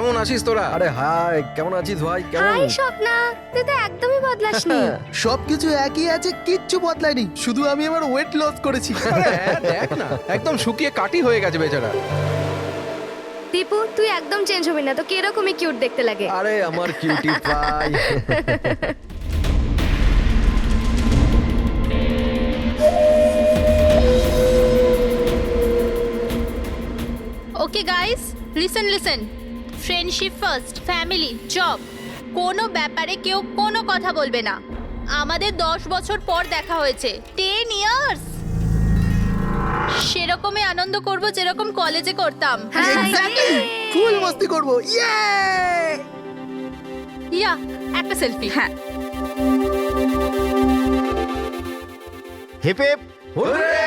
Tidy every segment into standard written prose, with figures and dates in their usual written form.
কেমন আছিস তোরা? আরে হাই, কেমন আছিস ভাই? কেমন? হাই স্বপ্না, তুই তো একদমই বদলাসনি। সবকিছু একই আছে, কিচ্ছু বদলায়নি, শুধু আমি আমার ওয়েট লস করেছি। আরে হ্যাঁ, দেখ না, একদম শুকিয়ে কাটি হয়ে গেছে বেচারা। দীপু, তুই একদম চেঞ্জ হবি না, তো কিরকমই কিউট দেখতে লাগে। আরে আমার cutie pie. Okay guys, listen friendship first, family, job, কোনো ব্যাপারে কেউ কোনো কথা বলবে না। আমাদের 10 বছর পর দেখা হয়েছে, 10 ইয়ার্স। সেরকমই আনন্দ করব যেরকম কলেজে করতাম। ফুল মস্তি করবো, ইয়া, একটা সেলফি। হ্যাঁ, হিপ হিপ হুররে!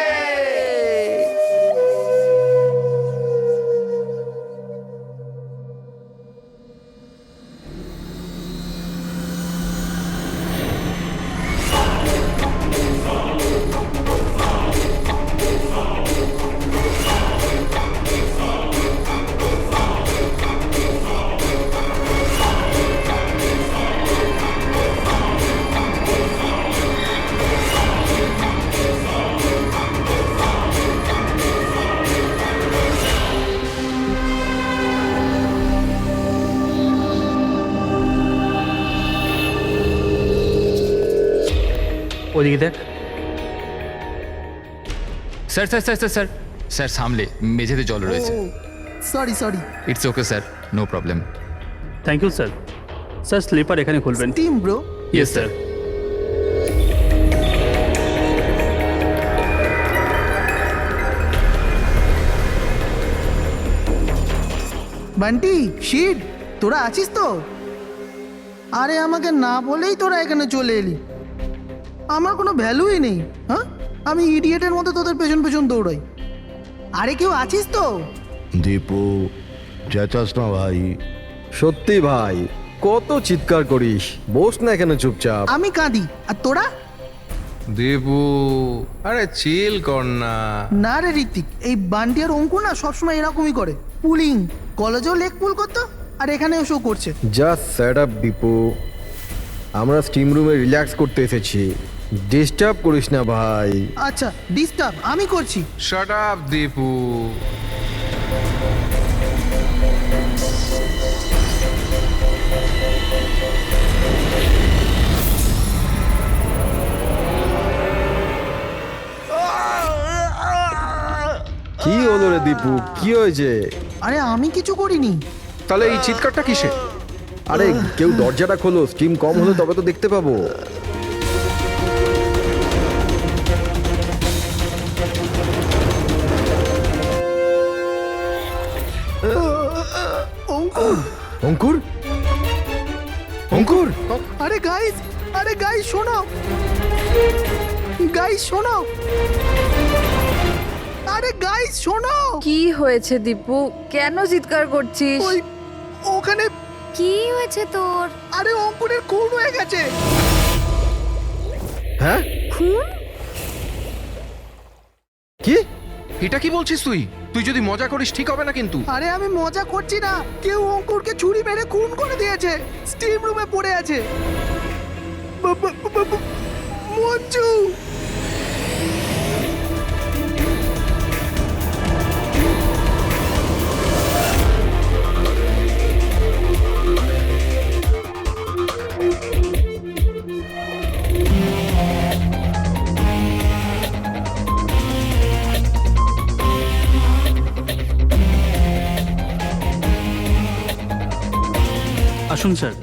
ওদিকে দেখ। Sir sir sir sir sir sir সামলে মেঝেতে জল রয়েছে। Sorry. It's okay sir, no problem. Thank you sir. Sir slipper এখানে খুলবেন। Team bro. Yes sir. Bunty, shit, তোরা আছিস তো? আরে আমাকে না বলেই তোরা এখানে চলে এলি, আমার কোনো ভ্যালুই নেই। হ্যাঁ, আমি ইডিয়েটের মতো তোদের পেছন পেছন দৌড়াই। আরে কেউ আছিস তো? দীপু, চেঁচাস না ভাই। সত্যি ভাই, কত চিৎকার করিস, বস না এখানে চুপচাপ। আমি কাঁদি আর তোরা? দেবু, আরে চিল কর না। না রে ঋত্বিক, এই বান্টি আর অঙ্কু না সবসময় এরকমই করে। পুলিং, কলেজেও লেগ পুল করতো আর এখানে এসেও করছে। জাস্ট সেট আপ দীপু, আমরা স্টিম রুমে রিল্যাক্স করতে এসেছি, ডিস্টার্ব করিস না ভাই। আচ্ছা, ডিস্টার্ব আমি করছি। Shut up Dipu. কি হলো রে দীপু, কি হয়েছে? আরে আমি কিছু করিনি। তাহলে এই চিৎকারটা কিসে? আরে কেউ দরজাটা খোলো, স্টিম কম হলে তবে তো দেখতে পাবো। অঙ্কুর, অঙ্কুর, অঙ্কুর! আরে গাইস শোনো, আরে গাইস শোনো। কি হয়েছে দীপু, কেন চিৎকার করছিস? ওই ওখানে কি হয়েছে তোর? আরে অঙ্কুরের খুন হয়ে গেছে। হ্যাঁ? খুন? কি? এটা কি বলছিস তুই? তুই যদি মজা করিস ঠিক হবে না কিন্তু। আরে আমি মজা করছি না, কেউ অঙ্কুরকে ছুরি মেরে খুন করে দিয়েছে, স্টিম রুমে পড়ে আছে। মঞ্জু, আসুন স্যার।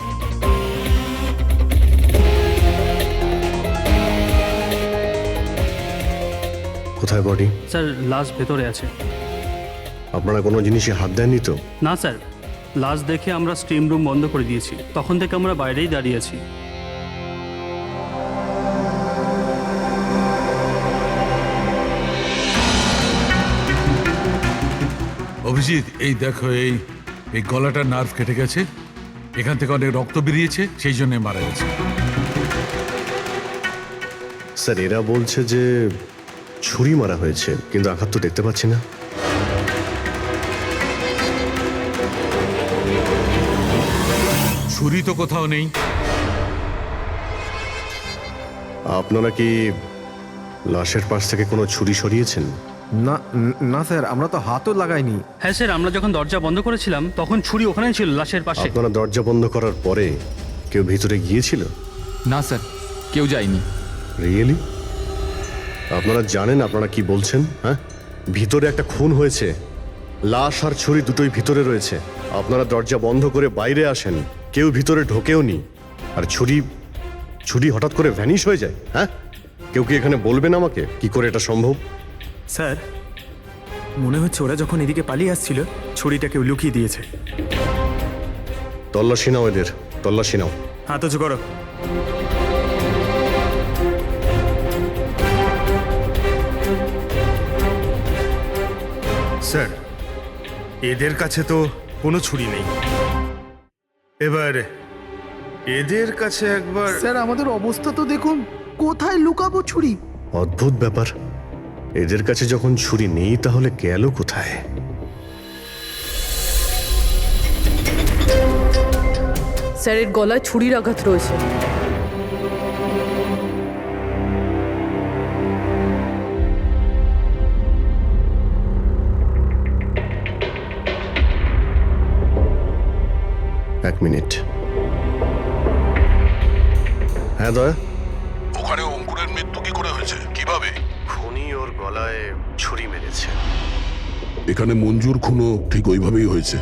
কোথায় বডি? স্যার লাশ ভেতরে আছে। আপনারা কোনো জিনিসে হাত দেননি তো? না স্যার, লাশ দেখে আমরা স্টিম রুম বন্ধ করে দিয়েছি, তখন থেকে আমরা বাইরেই দাঁড়িয়ে আছি। অভিজিৎ, এই দেখো, এই গলাটার নার্ভ কেটে গেছে, এখান থেকে অনেক রক্ত বেরিয়েছে, সেই জন্য মারা গেছে। স্যার এরা বলছে যে ছুরি মারা হয়েছে, কিন্তু আঘাত তো দেখতে পাচ্ছি না। ছুরি তো কোথাও নেই। আপনারা কি লাশের পাশ থেকে কোনো ছুরি সরিয়েছেন? না না স্যার, আমরা তো হাতও লাগাইনি। হ্যাঁ স্যার, আমরা যখন দরজা বন্ধ করেছিলাম তখন ছুরি ওখানেই ছিল লাশের পাশে। আপনারা দরজা বন্ধ করার পরে কেউ ভিতরে গিয়েছিল? না স্যার, কেউ যায়নি। রিয়েলি? আপনারা জানেন আপনারা কি বলছেন? হ্যাঁ, ভিতরে একটা খুন হয়েছে, লাশ আর ছুরি দুটোই ভিতরে রয়েছে। আপনারা দরজা বন্ধ করে বাইরে আসেন, কেউ ভিতরে ঢোকেও নি, আর ছুরি হঠাৎ করে ভ্যানিশ হয়ে যায়। হ্যাঁ, কেউ কি এখানে বলবেন আমাকে কি করে এটা সম্ভব? স্যার, মনে হচ্ছে ওরা যখন এদিকে পালিয়ে আসছিল ছুরিটা কেউ লুকিয়ে দিয়েছে। তল্লাশি নাও এদের, তল্লাশি নাও। হাত উঁচু করো। স্যার, এদের কাছে তো কোনো ছুরি নেই। এবার এদের কাছে একবার। স্যার আমাদের অবস্থা তো দেখুন, কোথায় লুকাবো ছুরি? অদ্ভুত ব্যাপার, এদের কাছে যখন ছুরি নেই তাহলে গেল কোথায়? স্যারের গলায় ছুরির আঘাত রয়েছে। এক মিনিট। হ্যাঁ দয়া, ওখানে অঙ্কুরের মৃত্যু কি করে হয়েছে, কিভাবে? খুনি ওর গলায় ছুরি মেরেছে। এখানে মঞ্জুর খুনও ঠিক ওইভাবেই হয়েছে।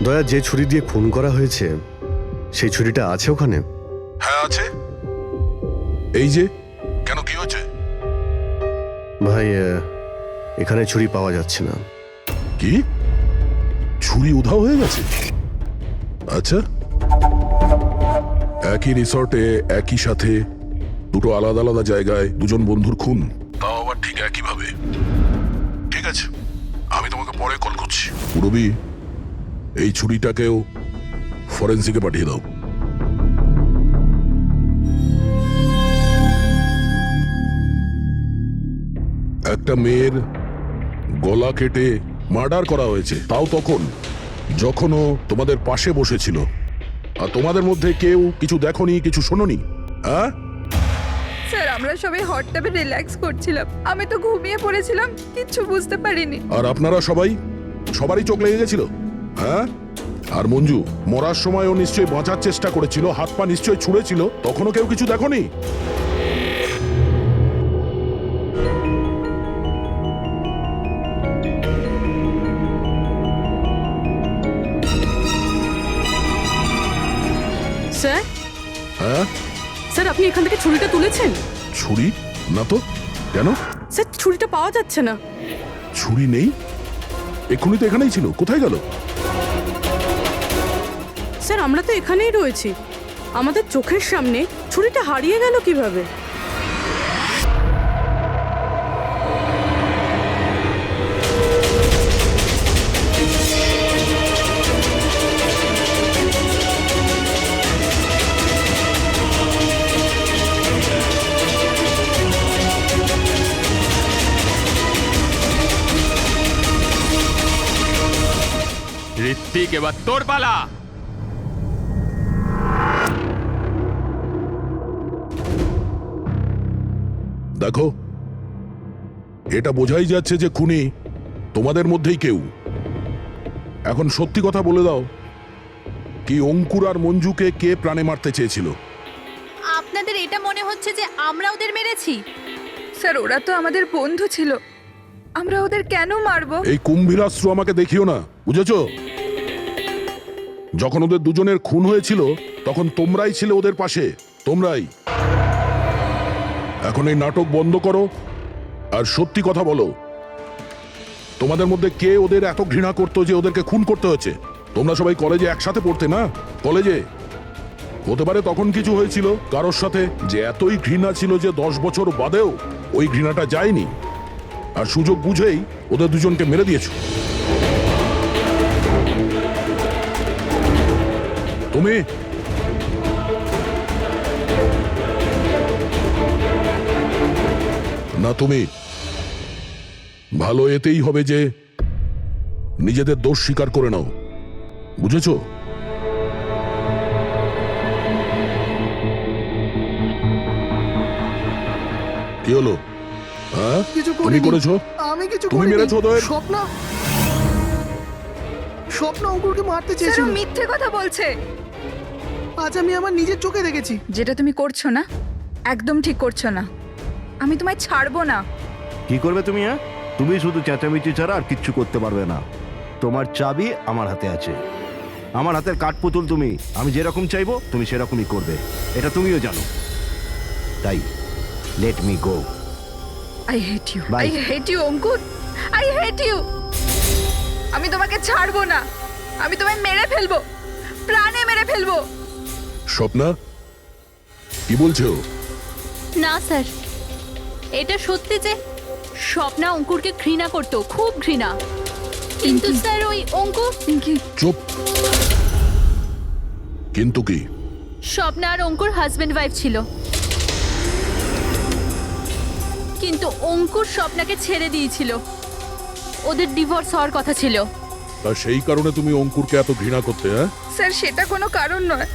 দয়া, যে ছুরি দিয়ে খুন করা হয়েছে সেই ছুরিটা আছে ওখানে? হ্যাঁ আছে। এই যে, কেন কি হয়েছে? ভাই, এখানে ছুরি পাওয়া যাচ্ছে না। কি, ছুরি উধাও হয়ে গেছে? আচ্ছা, একই রিসর্টে একই সাথে দুটো আলাদা আলাদা জায়গায় দুজন বন্ধুর খুন, তাও আবার ঠিক একইভাবে। ঠিক আছে, আমি তোমাকে পরে কল করছি। পুরবি, এই ছুরিটাকেও ফরেন্সিকে পাঠিয়ে দাও। একটা মেয়ের গলা কেটে মার্ডার করা হয়েছে, তাও যখন ও তোমাদের পাশে বসেছিল, আর তোমাদের মধ্যে কেউ কিছু দেখোনি, কিছু শোনোনি। হ্যাঁ স্যার, আমরা সবাই হট টাবে রিল্যাক্স করছিলাম, আমি তো ঘুমিয়ে পড়েছিলাম, কিচ্ছু বুঝতে পারিনি। আর আপনারা সবারই চোখ লেগে গেছিল। হ্যাঁ, আর মঞ্জু মরার সময় ও নিশ্চয়ই বাঁচার চেষ্টা করেছিল, হাত পা নিশ্চয়ই ছুঁড়েছিল, তখনও কেউ কিছু দেখোনি? স্যার, হ্যাঁ স্যার আপনি এখান থেকে ছুরিটা তুলেছেন? ছুরি না তো, কেন? স্যার, ছুরিটা পাওয়া যাচ্ছে না। ছুরি নেই? এক্ষুনি তো এখানেই ছিল, কোথায় গেল? স্যার, আমরা তো এখানেই রয়েছি, আমাদের চোখের সামনে ছুরিটা হারিয়ে গেল কিভাবে? ঋত্বিক, এবার তোর পালা। দেখো, এটা বোঝাই যাচ্ছে যে খুনি তোমাদের মধ্যেই কেউ। এখন সত্যি কথা বলে দাও, কি অঙ্কুর আর মঞ্জুকে কে প্রাণে মারতে চেয়েছিল? আপনাদের এটা মনে হচ্ছে যে আমরা ওদের মেরেছি? স্যার, ওরা তো আমাদের বন্ধু ছিল, আমরা ওদের কেন মারবো? এই কুম্ভীরাশ্রু আমাকে দেখিও না, বুঝেছো? যখন ওদের দুজনের খুন হয়েছিল তখন তোমরাই ছিলে ওদের পাশে, তোমরাই। এখন এই নাটক বন্ধ করো আর সত্যি কথা বলো, তোমাদের মধ্যে কে ওদের এত ঘৃণা করতো যে ওদেরকে খুন করতে হয়েছে? তোমরা সবাই কলেজে একসাথে পড়তে না? কলেজে হতে পারে তখন কিছু হয়েছিল কারোর সাথে, যে এতই ঘৃণা ছিল যে 10 বছর বাদেও ওই ঘৃণাটা যায়নি, আর সুযোগ বুঝেই ওদের দুজনকে মেরে দিয়েছো। তুমি না, তুমি ভালো এতেই হবে যে নিজেদের দোষ স্বীকার করে নাও, বুঝেছো? কি হলো? হ্যাঁ, কিছু তুমি করিনি। করেছো? আমি কিছু তুমি করিনি। মেরেছো ওদের? স্বপ্ন স্বপ্ন অঙ্কুরকে মারতে স্যার চেয়েছিল। ও মিথ্যে কথা বলছে। আজ আমি আমার নিজের চোখে দেখেছি। যেটা তুমি করছো না একদম ঠিক করছো না। আমি তোমায় ছাড়বো না। কি করবে তুমি? হ্যাঁ, তুমি শুধু চেঁচামেচি ছাড়া আর কিচ্ছু করতে পারবে না। তোমার চাবি আমার হাতে আছে। আমার হাতের কাঠপুতুল তুমি। আমি যেরকম চাইবো তুমি সেরকমই করবে, এটা তুমিও জানো। তাই let me go. I hate you, Bye. I hate you Ankur, I hate you. আমি তোমাকে ছাড়বো না। আমি তোমায় মেরে ফেলবো, প্রাণে মেরে ফেলবো। স্বপ্না, কি বলছো? না স্যার, এটা সত্যি যে স্বপ্না অঙ্কুরকে ঘৃণা করতো, খুব ঘৃণা। কিন্তু স্যার ওই অঙ্কুর, চুপ। কিন্তু কি? স্বপ্না আর অঙ্কুর হাজবেন্ড ওয়াইফ ছিল, কিন্তু অঙ্কুর স্বপ্নাকে ছেড়ে দিয়েছিল। ওদের ডিভোর্স হওয়ার কথা ছিল। তা সেই কারণে তুমি অঙ্কুরকে এত ঘৃণা করতে? হ্যাঁ, স্যার সেটা কোনো কারণ নয়।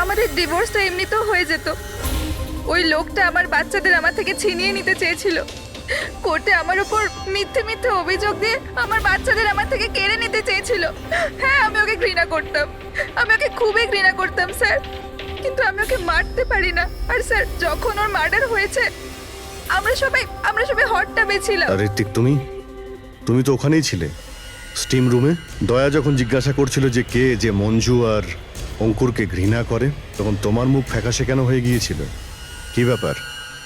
আমাদের ডিভোর্স তো এমনিতেও হয়ে যেত। ওই লোকটা আমার বাচ্চাদের আমার থেকে ছিনিয়ে নিতে চেয়েছিল। কোর্টে আমার উপর মিথ্যে মিথ্যে অভিযোগ দিয়ে আমার বাচ্চাদের আমার থেকে কেড়ে নিতে চেয়েছিল। হ্যাঁ, আমি ওকে ঘৃণা করতাম, আমি ওকে খুবই ঘৃণা করতাম স্যার। কিন্তু আমি ওকে মারতে পারি না। আর স্যার যখন ওর মার্ডার হয়েছে আমরা সবাই হট টাবে ছিলাম। আর ঋত্বিক, তুমি তো ওখানেই ছিলে, স্টিম রুমে। দয়া যখন জিজ্ঞাসা করছিল যে কে যে মঞ্জু আর অঙ্কুরকে ঘৃণা করে, তখন তোমার মুখ ফ্যাকাশে কেন হয়ে গিয়েছিল? কি ব্যাপার?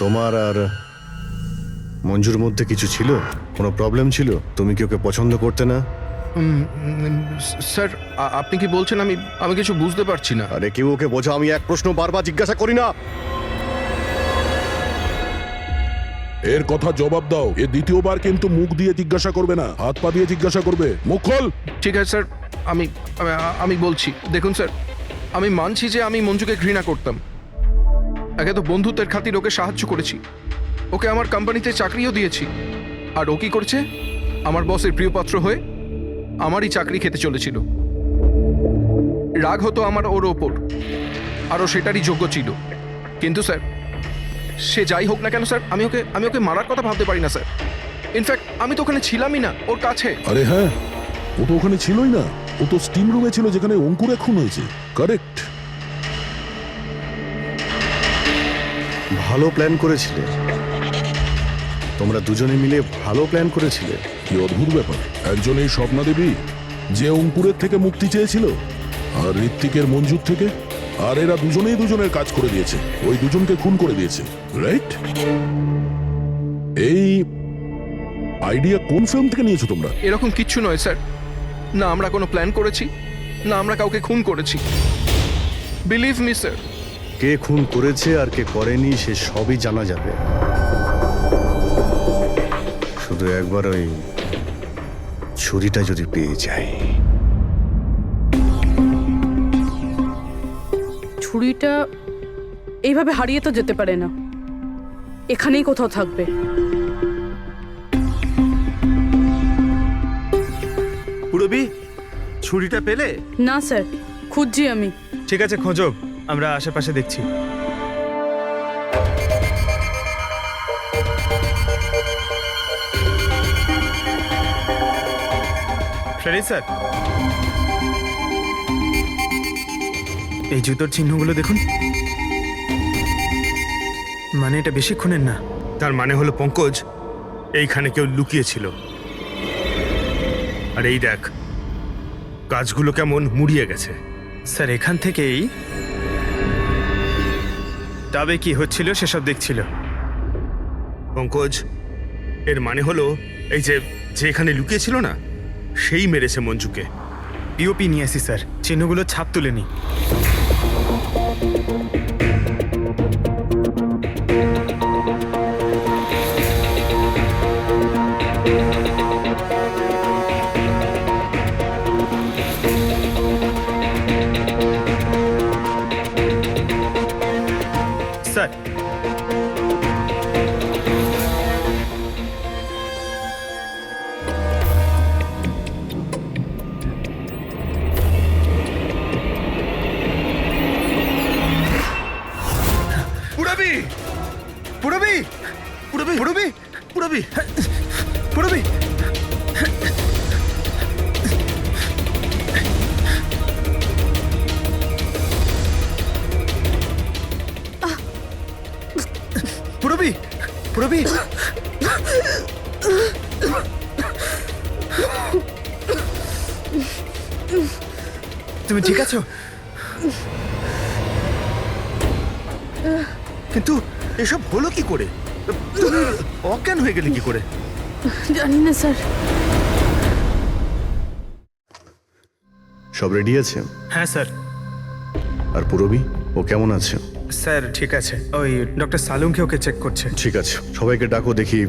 তোমার আর মঞ্জুর মধ্যে কিছু ছিল? কোনো প্রবলেম ছিল? তুমি কি ওকে পছন্দ করতে না? স্যার আপনি কি বলছেন? আমি কিছু বুঝতে পারছি না। আরে কেউ ওকে বোঝা, আমি এক প্রশ্ন বারবার জিজ্ঞাসা করি না। এর কথা জবাব দাও। এ দ্বিতীয়বার কিন্তু মুখ দিয়ে জিজ্ঞাসা করবে না, হাত পা দিয়ে জিজ্ঞাসা করবে। মুখ খোল। ঠিক আছে স্যার, আমি বলছি। দেখুন স্যার, আমি মানছি যে আমি মঞ্জুকে ঘৃণা করতাম। একে তো বন্ধুত্বের খাতির ওকে সাহায্য করেছি, ওকে আমার কোম্পানিতে চাকরিও দিয়েছি। আর ও কি করেছে? আমার বসের প্রিয়পাত্র হয়ে আমারই চাকরি খেতে চলেছিল। রাগ হতো আমার ওর ওপর, আর ও সেটারই যোগ্য ছিল। কিন্তু স্যার, সে যাই হোক না কেন স্যার, আমি ওকে মারার কথা ভাবতে পারি না স্যার। ইনফ্যাক্ট আমি তো ওখানে ছিলামই না, ওর কাছে। আরে হ্যাঁ, ও তো ওখানে ছিলই না। ও তো স্টিম রুমে ছিল যেখানে অঙ্কুরে খুন হয়েছে। কারেক্ট। ভালো প্ল্যান করেছিলে, তোমরা দুজনে মিলে ভালো প্ল্যান করেছিলে। কি অদ্ভুত ব্যাপার! একজন এই স্বপ্না দেবী যে অঙ্কুরের থেকে মুক্তি চেয়েছিল, আর ঋত্বিকের মঞ্জুর থেকে। আর এরা দুজনেই দুজনের কাজ করে দিয়েছে, ওই দুজনকে খুন করে দিয়েছে, রাইট? এই আইডিয়া কোন ফিল্ম থেকে নিয়েছো তোমরা? এরকম কিচ্ছু নয় স্যার। না আমরা কোনো প্ল্যান করেছি, না আমরা কাউকে খুন করেছি। Believe me sir. কে খুন করেছে আর কে করেনি সে সবই জানা যাবে। শুধু একবার ওই ছুরিটা যদি পেয়ে যায়। ছুরিটা এইভাবে হারিয়ে তো যেতে পারে না, এখানেই কোথাও থাকবে। পুরবি, ছুরিটা পেলে? না স্যার, খুঁজছি আমি। ঠিক আছে, খোঁজো, আমরা আশেপাশে দেখছি। Ready sir? এই জুতোর চিহ্নগুলো দেখুন। মানে এটা বেশিক্ষণের না। তার মানে হলো পঙ্কজ এইখানে কেউ লুকিয়েছিল। আর এই দেখ, গাছগুলো কেমন মুড়িয়ে গেছে। স্যার এখান থেকেই তবে কি হচ্ছিল সেসব দেখছিল পঙ্কজ। এর মানে হলো এই যে এখানে লুকিয়েছিল না, সেই মেরেছে মঞ্জুকে। পিওপি নিয়ে আসি স্যার, চিহ্নগুলো ছাপ তুলে নি। স্যার পুরবি, তুমি ঠিক আছো? কিন্তু এসব হলো কি করে? তুমি অজ্ঞান হয়ে গেলে কি করে? জানি না স্যার। সব রেডি আছে? হ্যাঁ স্যার। আর পুরবি, ও কেমন আছে? স্যার ঠিক আছে, ওই ডক্টর সালুংকে ওকে চেক করছে। ঠিক আছে, সবাইকে ডাকো, দেখি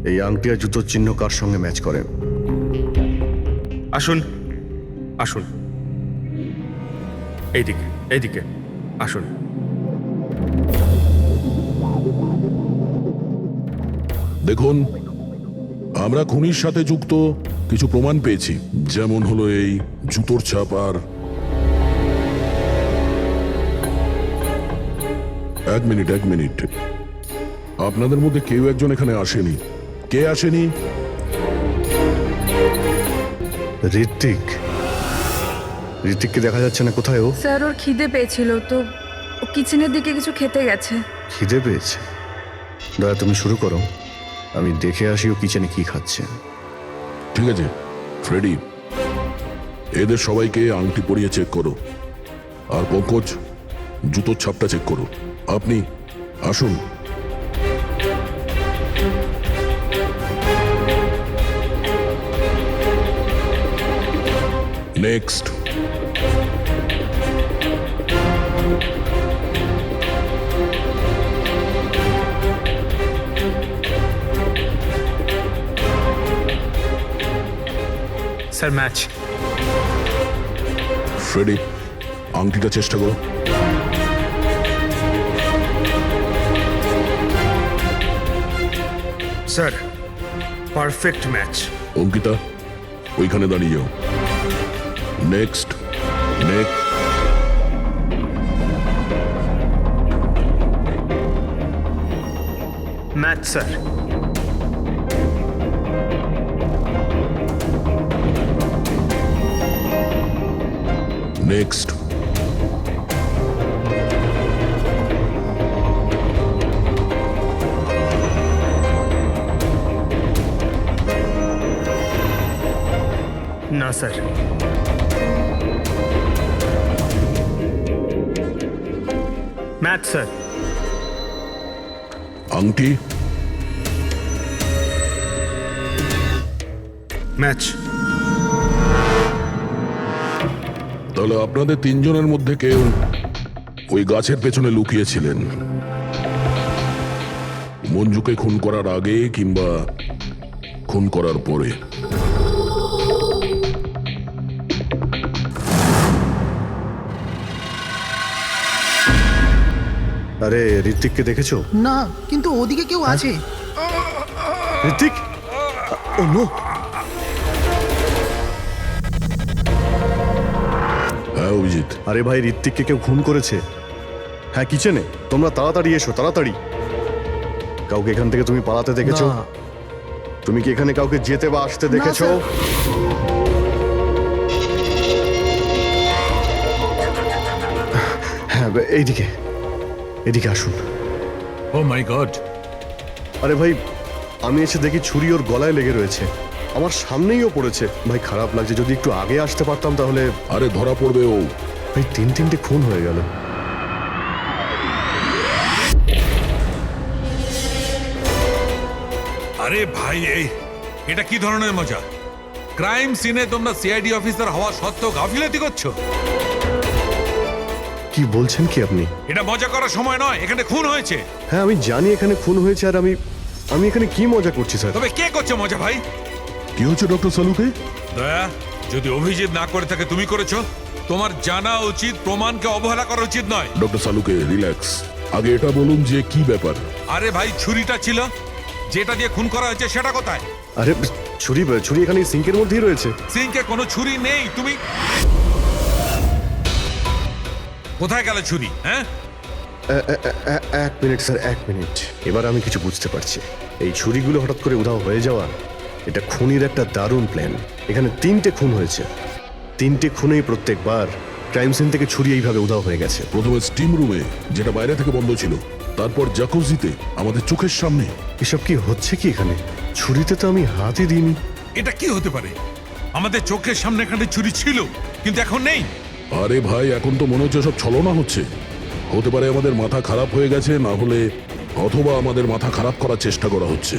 এই আংটি আর জুতোর চিহ্ন কার সঙ্গে ম্যাচ করে। আসুন আসুন, এইদিকে এইদিকে আসুন। দেখুন, আমরা খুনির সাথে যুক্ত কিছু প্রমাণ পেয়েছি, যেমন হলো এই জুতোর ছাপ। আর এক মিনিট, আপনাদের মধ্যে কেউ একজন এখানে আসেনি। কে আসেনি? ঋত্বিককে দেখা যাচ্ছে না, কোথায় ও? স্যার ওর খিদে পেয়েছিল তো ও কিচেনের দিকে কিছু খেতে গেছে। খিদে পেয়েছে? দয়া, তুমি শুরু করো, আমি দেখে আসি ও কিচেনে কি খাচ্ছে। ঠিক আছে ফ্রেডি, এদের সবাইকে আংটি পরিয়ে চেক করো। আর পঙ্কজ, জুতোর ছাপটা চেক করো। আপনি আসুন। নেক্সট। Sir match. ফ্রেডি, আংটিটা চেষ্টা করো। Sir perfect match. অঙ্কিতা, ওইখানে দাঁড়িয়ে যাও। নেক্সট। Match sir. নেক্সট। না স্যার। Match sir. আংটি। ম্যাচ। তাহলে আপনাদের তিনজনের মধ্যে কেউ ওই গাছের পেছনে লুকিয়েছিলেন, মঞ্জুকে খুন করার আগে কিংবা খুন করার পরে। আরে, ঋত্বিককে দেখেছো? না, কিন্তু ওদিকে কেউ আছে। ঋত্বিক, ও নো। হ্যাঁ অভিজিৎ। আরে ভাই, ঋত্বিককে কেউ খুন করেছে। হ্যাঁ, কিচেনে। তোমরা তাড়াতাড়ি এসো, তাড়াতাড়ি। কাউকে এখান থেকে তুমি পালাতে দেখেছো? না। তুমি কি এখানে কাউকে যেতে বা আসতে দেখেছো? স্যার। হ্যাঁ, এইদিকে এদিকে আসুন। ও মাই গড! আরে ভাই, আমি এসে দেখি ছুরি ওর গলায় লেগে রয়েছে, আমার সামনেইও পড়েছে। ভাই খারাপ লাগছে, যদি একটু আগে আসতে পারতাম তাহলে। আরে ধরা পড়বে ও। ভাই, তিনটে খুন হয়ে গেল। আরে ভাই, এটা কি ধরনের মজা? ক্রাইম সিনে তোমরা সিআইডি অফিসার হওয়া সত্ত্বেও গাফিলতি করছো। কি বলছেন কি আপনি? এটা মজা করার সময় নয়, এখানে খুন হয়েছে। হ্যাঁ, আমি জানি এখানে খুন হয়েছে, আর আমি এখানে কি মজা করছি স্যার? তবে কে করছে মজা ভাই? কি হচ্ছে ডক্টর সালুকে? দয়া, যদি অভিজিৎ না করে থাকে তুমি করেছো। তোমার জানা উচিত প্রমাণকে অবহেলা করা উচিত নয়। ডক্টর সালুকে রিল্যাক্স, আগে এটা বলুন যে কি ব্যাপার। আরে ভাই, ছুরিটা ছিল, যেটা দিয়ে খুন করা হয়েছে সেটা কোথায়? আরে ছুরি এখানে সিঙ্কের মধ্যেই রয়েছে। সিঙ্কে কোনো ছুরি নেই। তুমি কোথায় গেল ছুরি? হ্যাঁ, এক মিনিট স্যার, এক মিনিট। এবার আমি কিছু বুঝতে পারছি। এই ছুরিগুলো হঠাৎ করে উধাও হয়ে যাওয়া, এটা খুনির একটা দারুণ প্ল্যান। এখানে 3টে খুন হয়েছে, 3টে খুনেই প্রত্যেকবার ক্রাইম সিন থেকে ছুরি এইভাবে উধাও হয়ে গেছে। প্রথমে স্টিম রুমে, যেটা বাইরে থেকে বন্ধ ছিল, তারপর জাকুজিতে আমাদের চোখের সামনে। এসব কি হচ্ছে কি এখানে? ছুরিতে তো আমি হাতই দিইনি। এটা কি হতে পারে? আমাদের চোখের সামনে এখানে ছুরি ছিল, কিন্তু এখন নেই। আরে ভাই, এখন তো মনে হচ্ছে সব ছলনা হচ্ছে। হতে পারে আমাদের মাথা খারাপ হয়ে গেছে, না হলে অথবা আমাদের মাথা খারাপ করার চেষ্টা করা হচ্ছে।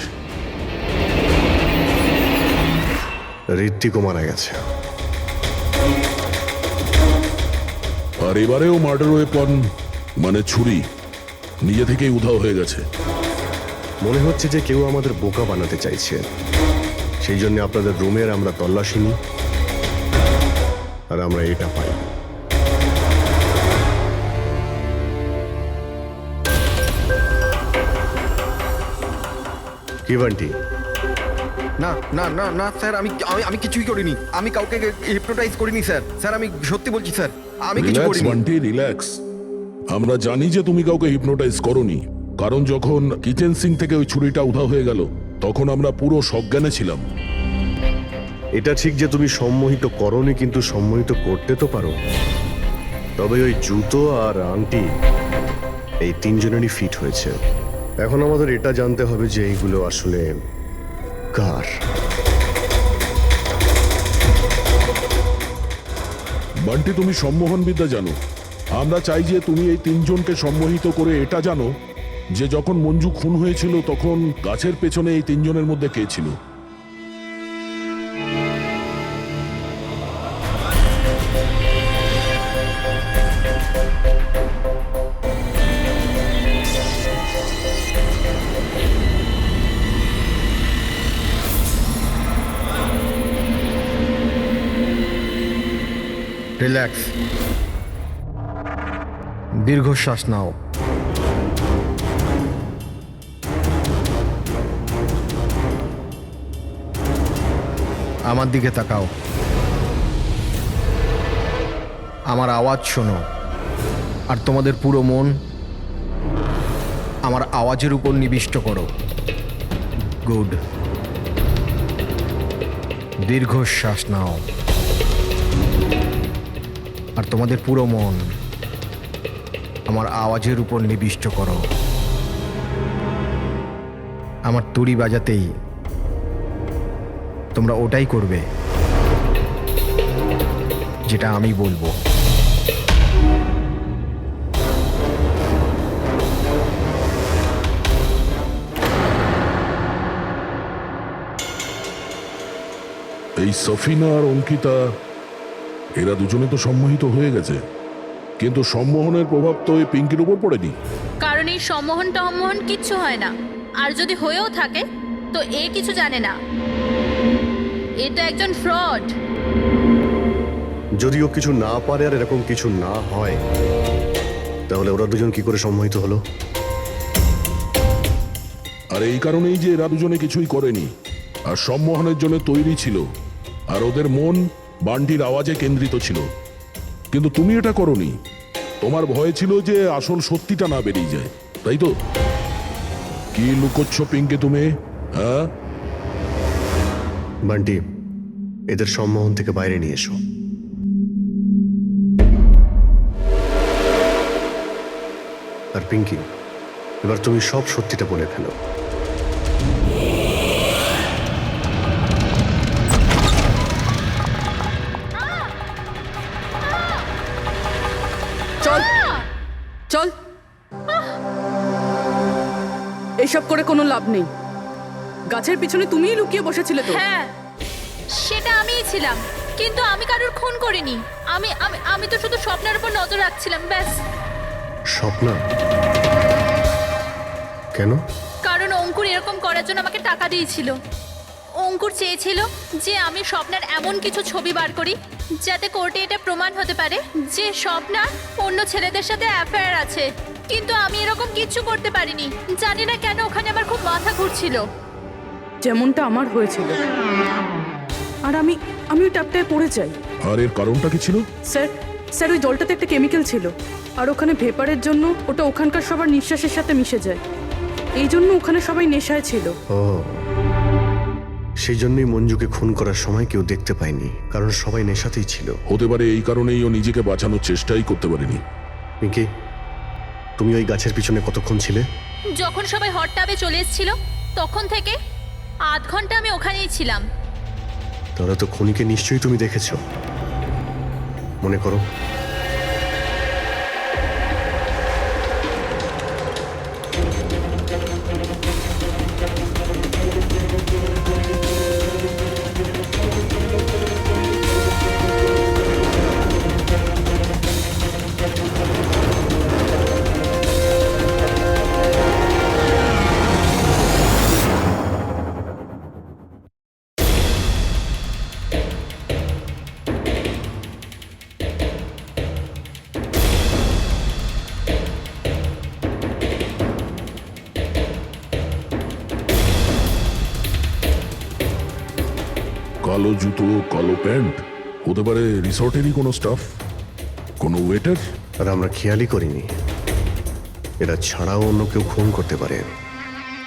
ঋত্বিকও মারা গেছে। আর এবারেও মার্ডার ওয়েপন মানে ছুরি নিজে থেকেই উধাও হয়ে গেছে। মনে হচ্ছে যে কেউ আমাদের বোকা বানাতে চাইছে। সেই জন্য আপনাদের রুমের আমরা তল্লাশি নিই, আর আমরা এটা পাই। কি বান্টি? না না না না স্যার, আমি আমি আমি কিছুই করিনি। আমি কাউকে হিপনোটাইজ করিনি স্যার। স্যার আমি সত্যি বলছি স্যার, আমি কিছু রিল্যাক্স করিনি। বান্টি, রিল্যাক্স। আমরা জানি যে তুমি কাউকে হিপনোটাইজ করোনি, কারণ যখন কিচেন সিং থেকে ওই ছুরিটা উধাও হয়ে গেল তখন আমরা পুরো সজ্ঞানে ছিলাম। এটা ঠিক যে তুমি সম্মোহিত করনি, কিন্তু সম্মোহিত করতে তো পারো। তবে ওই জুতো আর আংটি এই তিনজনেরই ফিট হয়েছে। এখন আমাদের এটা জানতে হবে যে এইগুলো আসলে কার। বান্টি, তুমি সম্মোহন বিদ্যা জানো। আমরা চাই যে তুমি এই তিনজনকে সম্মোহিত করে এটা জানো যে যখন মঞ্জু খুন হয়েছিল তখন গাছের পেছনে এই তিনজনের মধ্যে কে ছিল। রিল্যাক্স, দীর্ঘশ্বাস নাও। আমার দিকে তাকাও, আমার আওয়াজ শোনো, আর তোমাদের পুরো মন আমার আওয়াজের উপর নিবিষ্ট করো। গুড। দীর্ঘশ্বাস নাও, আর তোমাদের পুরো মন আমার আওয়াজের উপর নিবিষ্ট করো। আমার তুড়ি বাজাতেই তোমরা ওটাই করবে যেটা আমি বলবো। এই সফিনা আর অঙ্কিতা এরা দুজনে তো সম্মোহিত হয়ে গেছে, কিন্তু সম্মোহনের প্রভাব তো এই পিঙ্কির উপর পড়েনি। কারণ এই সম্মোহন টম্মোহন কিচ্ছু হয় না, আর যদি হয়েও থাকে তো এ কিছু জানে না। এটা একজন ফ্রড। যদিও কিছু না পারে আর এরকম কিছু না হয়, তাহলে ওরা দুজন কি করে সম্মোহিত হলো? আর এই কারণেই যে এরা দুজনে কিছুই করেনি, আর সম্মোহনের জন্য তৈরি ছিল, আর ওদের মন বান্টির আওয়াজে কেন্দ্রিত ছিল। কিন্তু তুমি এটা করনি। তোমার ভয় ছিল যে আসল সত্যিটা না বেরিয়ে যায়, তাই তো? কি লুকোচ্ছ পিঙ্কে তুমি? হ্যাঁ বান্টি, এদের সম্মোহন থেকে বাইরে নিয়ে এসো। আর পিঙ্কি, এবার তুমি সব সত্যিটা বলে ফেলো। চল চল, এইসব করে কোনো লাভ নেই। গাছের পিছনে তুমিই লুকিয়ে বসেছিলে তো? হ্যাঁ, সেটা আমিই ছিলাম, কিন্তু আমি কারোর খুন করিনি। আমি আমি আমি তো শুধু স্বপ্নের উপর নজর রাখছিলাম, ব্যাস। স্বপ্না? কেন? কারণ অঙ্কুর এরকম করার জন্য আমাকে টাকা দিয়েছিল। অঙ্কুর চেয়েছিল যে আমি স্বপ্নার এমন কিছু ছবি বার করি যাতে কোর্টে এটা প্রমাণ হতে পারে যে স্বপ্নার অন্য ছেলেদের সাথে অ্যাফেয়ার আছে। কিন্তু আমি এরকম কিচ্ছু করতে পারিনি। জানি না কেন ওখানে আমার খুব মাথা ঘুরছিল। যেমনটা আমার হয়েছিল। আর আমি ওই ট্যাপটায় পড়ে যাই। আর এর কারণটা কি ছিল? স্যার স্যার ওই জলটাতে একটা কেমিক্যাল ছিল, আর ওখানে ভেপারের জন্য ওটা ওখানকার সবার নিঃশ্বাসের সাথে মিশে যায়। এই জন্য ওখানে সবাই নেশায় ছিল। ও, সেই জন্যই মঞ্জুকে খুন করার সময় কেউ দেখতে পায়নি, কারণ সবাই নেশাতেই ছিল। হতে পারে এই কারণেই ও নিজেকে বাঁচানোর চেষ্টাই করতে পারেনি। পিঙ্কি, তুমি ওই গাছের পিছনে কতক্ষণ ছিলে? যখন সবাই হট টাবে চলে এসেছিল তখন থেকে আধ ঘন্টা আমি ওখানেই ছিলাম। তাহলে তো খুনিকে নিশ্চয়ই তুমি দেখেছো, মনে করো। কালো জুতো, কালো প্যান্ট, হতে পারে রিসর্টেরই কোনো স্টাফ, কোনো ওয়েটার। আর আমরা খেয়ালই করিনি এরা ছাড়াও অন্য কেউ খুন করতে পারে।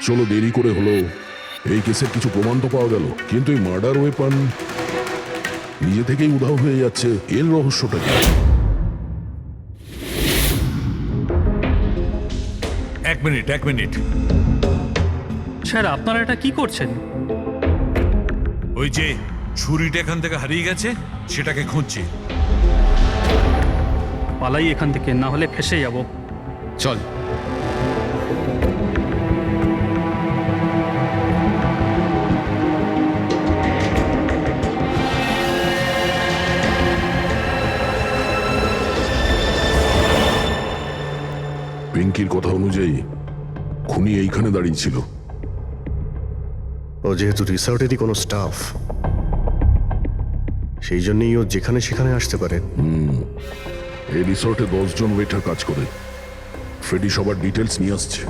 চলো, দেরি করে হলো, এই কেসের কিছু প্রমাণ তো পাওয়া গেল, কিন্তু এই মার্ডার ওয়েপন নিজে থেকেই উধাও হয়ে যাচ্ছে, এর রহস্যটা কি? এক মিনিট। স্যার আপনারা এটা কি করছেন? ওই যে ছুরিটা এখান থেকে হারিয়ে গেছে সেটাকে খুঁজছি। পালাই এখান থেকে, না হলে ফেসে যাব। চল। পিঙ্কির কথা অনুযায়ী খুনি এইখানে দাঁড়িয়ে ছিল। ও যেহেতু রিসর্টেরই কোনো স্টাফ, সেই জন্যই ও যেখানে সেখানে আসতে পারে। এই রিসর্টে 10 জন ওয়েটার কাজ করে। ফ্রেডি সবার ডিটেলস নিয়ে আসছে।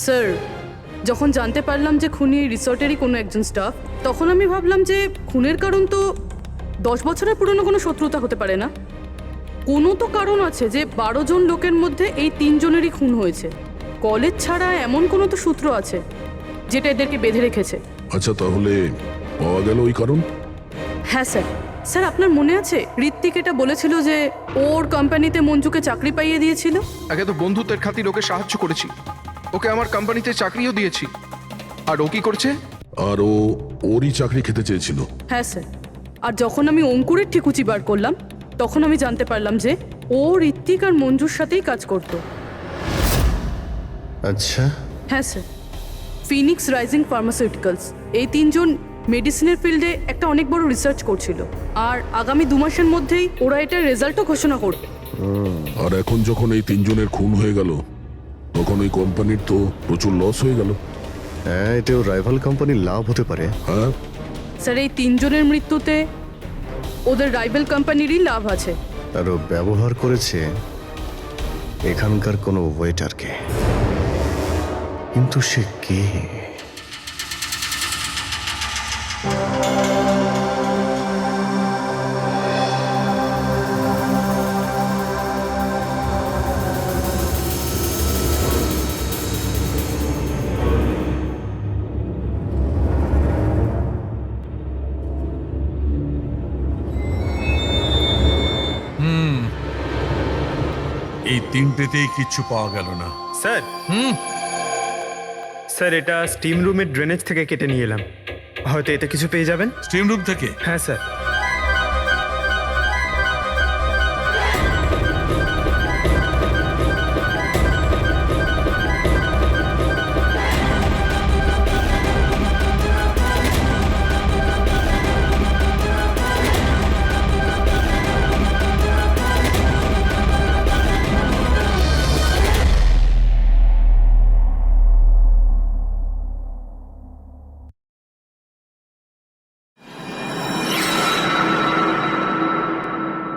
স্যার, যখন জানতে পারলাম যে খুনি রিসর্টেরই কোনো একজন স্টাফ, তখন আমি ভাবলাম যে খুনের কারণ তো 10 বছরের পুরনো কোনো শত্রুতা হতে পারে না। কোনো তো কারণ আছে যে 12 জন লোকের মধ্যে এই 3 জনেরই খুন হয়েছে। কলেজ ছাড়া এমন কোনো তো সূত্র আছে যেটা এদেরকে বেঁধে রেখেছে। আচ্ছা, তাহলে পাওয়া গেল ওই কারণ? হ্যাঁ স্যার, আপনার মনে আছে ঋত্বিক এটা বলেছিল যে ওর কোম্পানিতে মঞ্জুকে চাকরি পাইয়ে দিয়েছিল? আগে তো বন্ধুত্বের খাতির ওকে সাহায্য করেছি, ওকে আমার কোম্পানিতে চাকরিও দিয়েছি। আর ও কি করছে? আর ও ওরই চাকরি খেতে চেয়েছিল। হ্যাঁ স্যার, আর যখন আমি অঙ্কুরের ঠিকুচি বার করলাম তখন আমি জানতে পারলাম যে ও ঋত্বিক আর মঞ্জুর সাথেই কাজ করতো। আচ্ছা। হ্যাঁ স্যার, ফিনিক্স রাইজিং ফার্মাসিউটিক্যালস, এই 3 জন মেডিসিনের ফিল্ডে একটা অনেক বড় রিসার্চ করছিল, আর আগামী 2 মাসের মধ্যেই ওরা এটার রেজাল্টও ঘোষণা করবে। আর এখন যখন এই 3 জনের খুন হয়ে গেল, তখন ওই কোম্পানির তো প্রচুর লস হয়ে গেল। হ্যাঁ, এতেও রাইভাল কোম্পানির লাভ হতে পারে। হ্যাঁ স্যার, এই 3 জনের মৃত্যুতে ওদের রাইভাল কোম্পানিরই লাভ আছে। আর ও ব্যবহার করেছে এখানকার কোনো ওয়েটারকে। কিন্তু সে কে? এই তিনটেতেই কিচ্ছু পাওয়া গেল না। স্যার, এটা স্টিম রুমের ড্রেনেজ থেকে কেটে নিয়ে এলাম, হয়তো এতে কিছু পেয়ে যাবেন। স্টিম রুম থেকে? হ্যাঁ স্যার।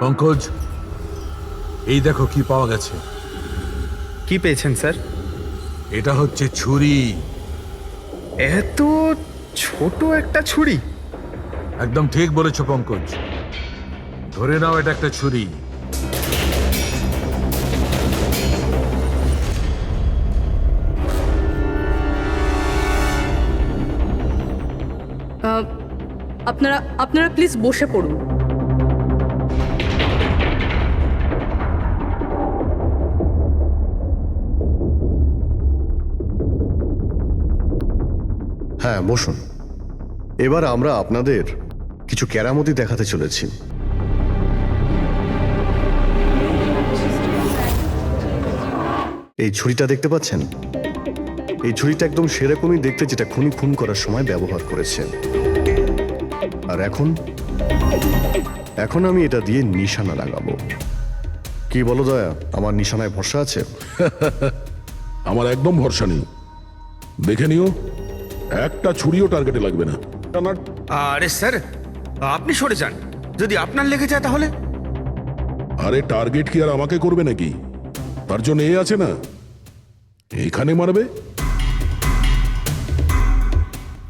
পঙ্কজ, এই দেখো কি পাওয়া গেছে। কি পেয়েছেন স্যার? এটা হচ্ছে ছুরি। এত ছোট একটা ছুরি? একদম ঠিক বলেছো পঙ্কজ, ধরে নাও এটা একটা ছুরি। আপনারা প্লিজ বসে পড়ুন। হ্যাঁ বসুন। এবার আমরা আপনাদের কিছু কেরামতি দেখাতে চলেছি। এই ছুরিটা দেখতে পাচ্ছেন? এই ছুরিটা একদম সেরকমই দেখতে যেটা খুনি খুন করার সময় ব্যবহার করেছেন। আর এখন আমি এটা দিয়ে নিশানা লাগাবো। কি বলো দয়া, আমার নিশানায় ভরসা আছে? আমার একদম ভরসা নেই। দেখে নিও, একটা ছুরিও টার্গেটে লাগবে না। আরে স্যার, আপনি সরে যান। যদি আপনার লেগে যায় তাহলে? আরে টার্গেট কি আর আমাকে করবে নাকি? তার জন্য এ আছে না, এখানে মারবে।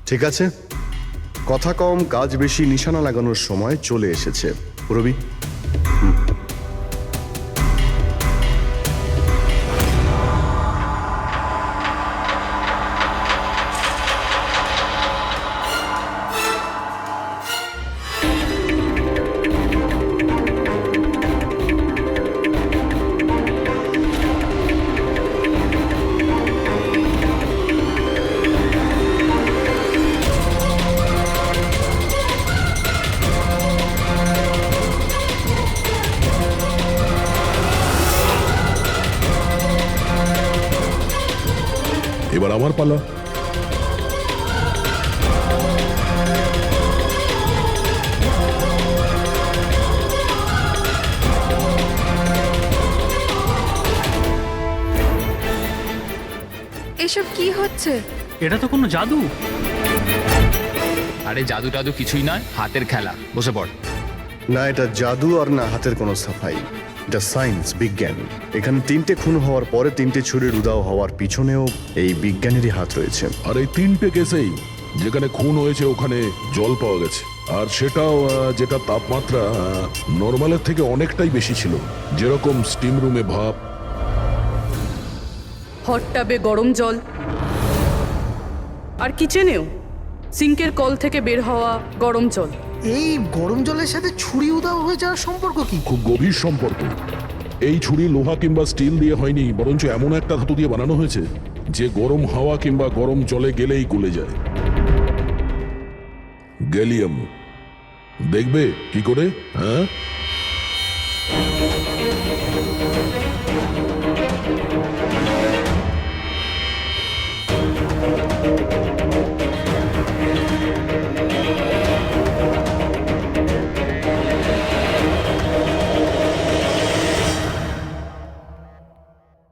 ঠিক আছে, কথা কম কাজ বেশি, নিশানা লাগানোর সময় চলে এসেছে। রবি, এবার আমার পালা। এসব কি হচ্ছে? এটা তো কোনো জাদু। আরে জাদু টাদু কিছুই নয়, হাতের খেলা। বসে পড়। না এটা জাদু আর না হাতের কোনো সাফাই, এটা সায়েন্স, বিজ্ঞান। এখানে 3টে খুন হওয়ার পরে 3টে ছুরির উদাও হওয়ার পিছনেও এই বিজ্ঞানেরই হাত রয়েছে। আর এই 3টে কেসেই যেখানে খুন হয়েছে ওখানে জল পাওয়া গেছে, আর সেটাও যেটা তাপমাত্রা নর্মালের থেকে অনেকটাই বেশি ছিল। যেরকম স্টিম রুমে ভাপ, হট টাবে গরম জল, আর কিচেনেও সিঙ্কের কল থেকে বের হওয়া গরম জল। এই গরম জলের সাথে ছুরি উদাও হয়ে যাওয়ার সম্পর্ক কি? খুব গভীর সম্পর্ক। এই ছুরি লোহা কিংবা স্টিল দিয়ে হয়নি, বরঞ্চ এমন একটা ধাতু দিয়ে বানানো হয়েছে যে গরম হাওয়া কিংবা গরম জলে গেলেই গলে যায়। গ্যালিয়াম। দেখবে কি করে? হ্যাঁ,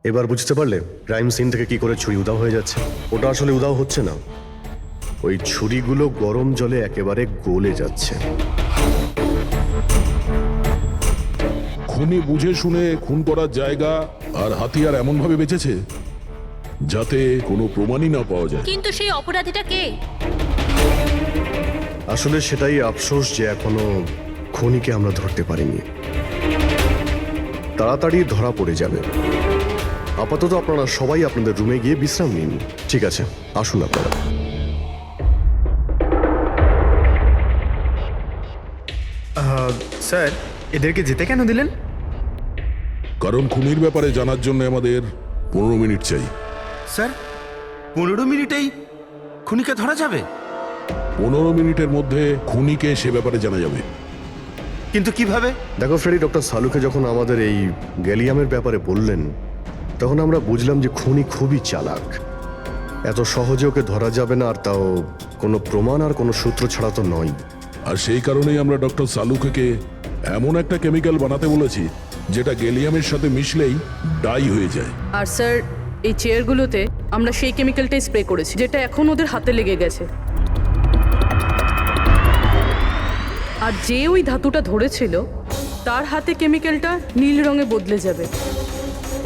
এবার বুঝতে পারলে ক্রাইম সিন থেকে কি করে ছুরি উদাও হয়ে যাচ্ছে? ওটা আসলে উদাও হচ্ছে না, ওই ছুরিগুলো গরম জলে একেবারে গলে যাচ্ছে। খুনি বুঝে শুনে খুন করার জায়গা আর হাতিয়ার এমন ভাবে বেঁচেছে যাতে কোনো প্রমাণই না পাওয়া যায়। কিন্তু সেই অপরাধীটা কে? আসলে সেটাই আফসোস যে এখনো খুনিকে আমরা ধরতে পারিনি। তাড়াতাড়ি ধরা পড়ে যাবে। আপাতত আপনারা সবাই আপনাদের রুমে গিয়ে বিশ্রাম নিন। ঠিক আছে, আসুন আপনারা। স্যার, এদেরকে যেতে কেন দিলেন? কারণ খুনির ব্যাপারে জানার জন্য আমাদের 15 মিনিট চাই। স্যার, 15 মিনিটেই খুনিকে ধরা যাবে? 15 মিনিটের মধ্যে খুনিকে সে ব্যাপারে জানা যাবে। কিন্তু কিভাবে? দেখো ফ্রেডি, ডক্টর সালুকে যখন আমাদের এই গ্যালিয়ামের ব্যাপারে বললেন তখন আমরা বুঝলাম যে খুনি খুবই চালাক। এত সহজে ওকে ধরা যাবে না, আর তাও কোনো প্রমাণ আর কোনো সূত্র ছাড়া তো নয়। আর সেই কারণেই আমরা ডক্টর সালুকে এমন একটা কেমিক্যাল বানাতে বলেছি যেটা গ্যালিয়ামের সাথে মিশলেই ডাই হয়ে যায়। আর স্যার, এই চেয়ারগুলোতে আমরা সেই কেমিক্যালটাই স্প্রে করেছি যেটা এখন ওদের হাতে লেগে গেছে। আর যে ওই ধাতুটা ধরেছিল তার হাতে কেমিক্যালটা নীল রঙে বদলে যাবে।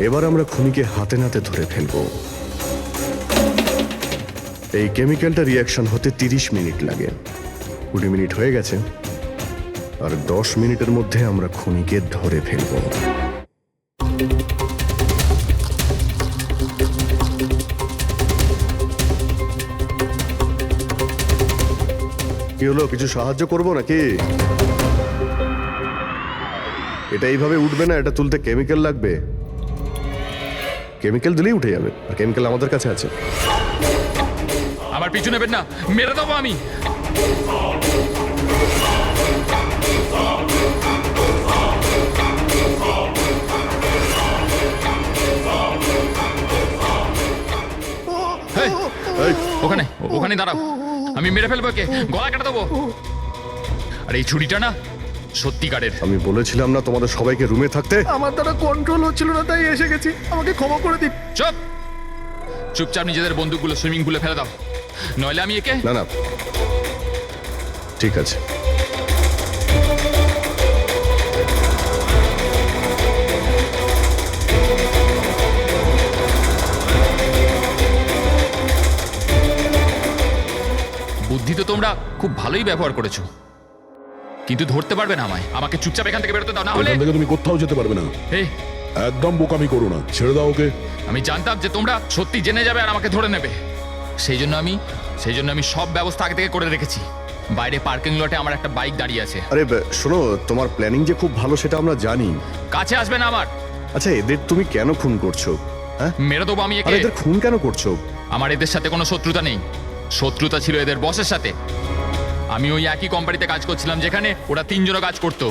এবার আমরা খুনিকে হাতে নাতে ধরে ফেলবো। এই কেমিক্যালটা রিয়াকশন হতে 30 মিনিট লাগে। 20 মিনিট হয়ে গেছে, আর 10 মিনিটের মধ্যে আমরা খুনিকে ধরে ফেলবো। কি হলো, কিছু সাহায্য করবো নাকি? এটা এইভাবে উঠবে না, এটা তুলতে কেমিক্যাল লাগবে। কেমিক্যাল দিলেই উঠে যাবে, আর কেমিক্যাল আমাদের কাছে আছে। আমার পিছু নেবেন না, মেরে দেবো আমি। এই, ওখানে ওখানে দাঁড়াও, আমি মেরে ফেলবো, কে গলা কেটে দেবো। আর এই ছুরিটা না সত্যিকারের। আমি বলেছিলাম না তোমাদের সবাইকে রুমে থাকতে? আমার দ্বারা কন্ট্রোল হচ্ছিল না, তাই এসে গেছি, আমাকে ক্ষমা করে দিন। চুপ, চুপচাপ নিজেদের বন্দুকগুলো সুইমিং পুলে ফেলে দাও, নইলে আমি একে। না না, ঠিক আছে। বুদ্ধি তো তোমরা খুব ভালোই ব্যবহার করেছো, কিন্তু ধরতে পারবে না আমায়। আমাকে চুপচাপ এখান থেকে বেরোতে দাও, না হলে এখান থেকে তুমি কোথাও যেতে পারবে না। এই, একদম বোকামি করো না, ছেড়ে দাও ওকে। আমি জানতাম যে তোমরা সত্যি জেনে যাবে আর আমাকে ধরে নেবে, সেই জন্য আমি সব ব্যবস্থা আগে থেকে করে রেখেছি। বাইরে পার্কিং লটে আমার একটা বাইক দাঁড়িয়ে আছে। আরে শোনো, তোমার প্ল্যানিং যে খুব ভালো সেটা আমরা জানি। কাছে আসবে না আমার। আচ্ছা, এদের তুমি কেন খুন করছো? হ্যাঁ, মেরে দেবো আমি আরে একে। এদের খুন কেন করছো? আমার এদের সাথে কোনো শত্রুতা নেই, শত্রুতা ছিল এদের বসের সাথে। আমি ওই একই কোম্পানিতে কাজ করছিলাম যেখানে ওরা 3 জনও কাজ করতো,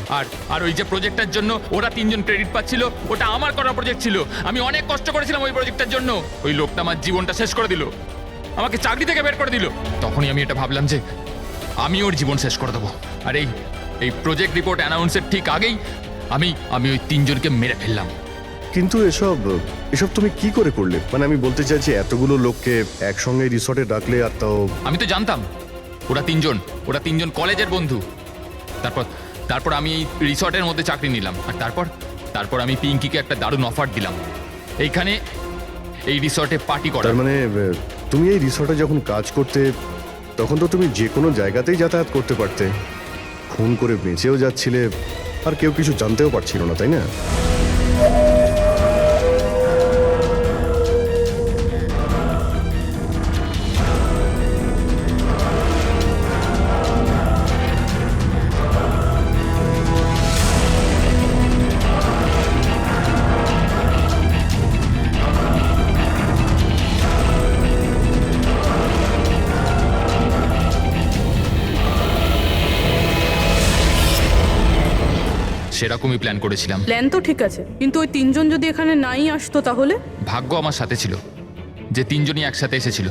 আর ওই যে প্রজেক্টটার জন্য ওরা 3 জন ক্রেডিট পাচ্ছিল, ওটা আমার করা প্রজেক্ট ছিল। আমি অনেক কষ্ট করেছিলাম ওই প্রজেক্টটার জন্য। ওই লোকটা আমার জীবনটা শেষ করে দিল, আমাকে চাকরি থেকে বের করে দিল। তখনই আমি এটা ভাবলাম যে আমি ওর জীবন শেষ করে দেবো। আর এই প্রজেক্ট রিপোর্ট অ্যানাউন্সের ঠিক আগেই আমি ওই 3 জনকে মেরে ফেললাম। কিন্তু এসব তুমি কি করে করলে? মানে আমি বলতে চাইছি, এতগুলো লোককে একসঙ্গে রিসর্টে ডাকলে, আর তাও। আমি তো জানতাম ওরা 3 জন কলেজের বন্ধু। তারপর আমি এই রিসর্টের মধ্যে চাকরি নিলাম, আর তারপর আমি পিঙ্কিকে একটা দারুণ অফার দিলাম, এইখানে এই রিসর্টে পার্টি করার। তার মানে তুমি এই রিসর্টে যখন কাজ করতে, তখন তো তুমি যে কোনো জায়গাতেই যাতায়াত করতে পারতে, খুন করে বেঁচেও যাচ্ছিলে, আর কেউ কিছু জানতেও পারছিল না, তাই না? সেরকমই প্ল্যান করেছিলাম। প্ল্যান তো ঠিক আছে, কিন্তু ওই 3 জন যদি এখানে নাই আসতো তাহলে? ভাগ্য আমার সাথে ছিল যে 3 জনই একসাথে এসেছিল,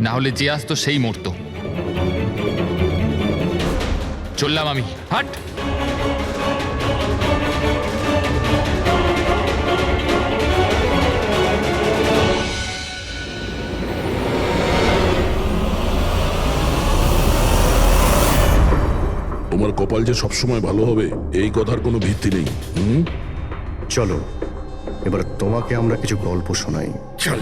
না হলে যে আসতো সেই মরতো। চললাম আমি, হাট। তোমার কপাল যে সবসময় ভালো হবে এই কথার কোনো ভিত্তি নেই। চলো, এবার তোমাকে আমরা কিছু গল্প শোনাই। চল।